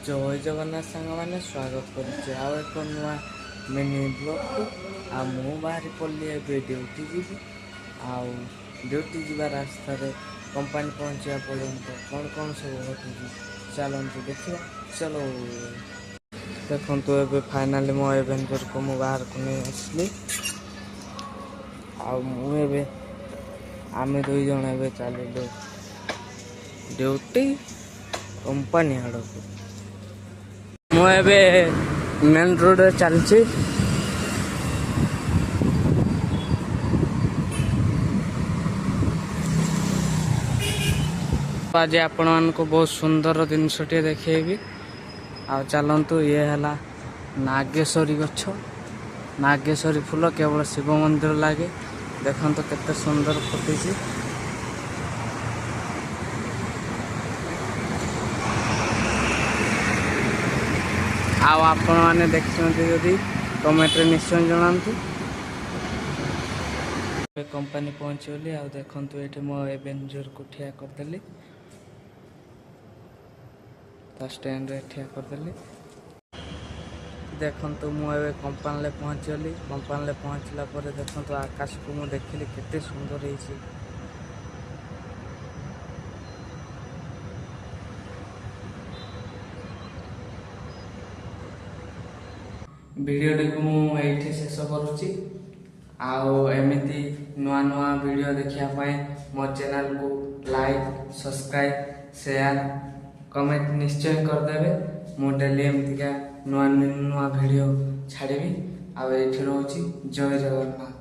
ଜୟ ଜଗନ୍ନାଥ ସାଙ୍ଗମାନେ ସ୍ୱାଗତ କରୁଛି ଆଉ ଏକ ନୂଆ ମିନି ବ୍ଲଗ୍କୁ। ଆଉ ମୁଁ ବାହାରି ପଡ଼ିଲି ଏବେ ଡ୍ୟୁଟି ଯିବି। ଆଉ ଡ୍ୟୁଟି ଯିବା ରାସ୍ତାରେ କମ୍ପାନୀ ପହଞ୍ଚିବା ପର୍ଯ୍ୟନ୍ତ କ'ଣ ସବୁ ଘଟୁଛି ଚାଲନ୍ତୁ ଦେଖିବା। ଚଲୋ ଦେଖନ୍ତୁ ଏବେ ଫାଇନାଲି ମୋ ଏଭେଞ୍ଜରକୁ ମୁଁ ବାହାରକୁ ନେଇ ଆସିଲି। ଆଉ ମୁଁ ଏବେ ଆମେ ଦୁଇ ଜଣ ଏବେ ଚାଲିଲୁ ଡ୍ୟୁଟି କମ୍ପାନୀ ଆଡ଼କୁ। ମୁଁ ଏବେ ମେନ୍ ରୋଡ଼ରେ ଚାଲିଛି। ଆଜି ଆପଣମାନଙ୍କୁ ବହୁତ ସୁନ୍ଦର ଜିନିଷଟିଏ ଦେଖେଇବି। ଆଉ ଚାଲନ୍ତୁ, ଇଏ ହେଲା ନାଗେଶ୍ୱରୀ ଗଛ। ନାଗେଶ୍ୱରୀ ଫୁଲ କେବଳ ଶିବ ମନ୍ଦିର ଲାଗେ। ଦେଖନ୍ତୁ କେତେ ସୁନ୍ଦର ଫୁଟିଛି। ଆଉ ଆପଣମାନେ ଦେଖିଛନ୍ତି ଯଦି କମେଣ୍ଟରେ ନିଶ୍ଚୟ ଜଣାନ୍ତୁ। ଏବେ କମ୍ପାନୀ ପହଞ୍ଚିଗଲି। ଆଉ ଦେଖନ୍ତୁ ଏଠି ମୋ ଏଭେଞ୍ଜରକୁ ଠିଆ କରିଦେଲି, ତା ଷ୍ଟାଣ୍ଡରେ ଠିଆ କରିଦେଲି। ଦେଖନ୍ତୁ ମୁଁ ଏବେ କମ୍ପାନୀରେ ପହଞ୍ଚିଗଲି। କମ୍ପାନୀରେ ପହଞ୍ଚିଲା ପରେ ଦେଖନ୍ତୁ ଆକାଶକୁ ମୁଁ ଦେଖିଲି କେତେ ସୁନ୍ଦର ହେଇଛି। ଭିଡ଼ିଓଟିକୁ ମୁଁ ଏଇଠି ଶେଷ କରୁଛି। ଆଉ ଏମିତି ନୂଆ ନୂଆ ଭିଡ଼ିଓ ଦେଖିବା ପାଇଁ ମୋ ଚ୍ୟାନେଲକୁ ଲାଇକ୍, ସବସ୍କ୍ରାଇବ୍, ସେୟାର, କମେଣ୍ଟ ନିଶ୍ଚୟ କରିଦେବେ। ମୁଁ ଡେଲି ଏମିତିକା ନୂଆ ନୂଆ ଭିଡ଼ିଓ ଛାଡ଼ିବି। ଆଉ ଏଇଠି ରହୁଛି। ଜୟ ଜଗନ୍ନାଥ।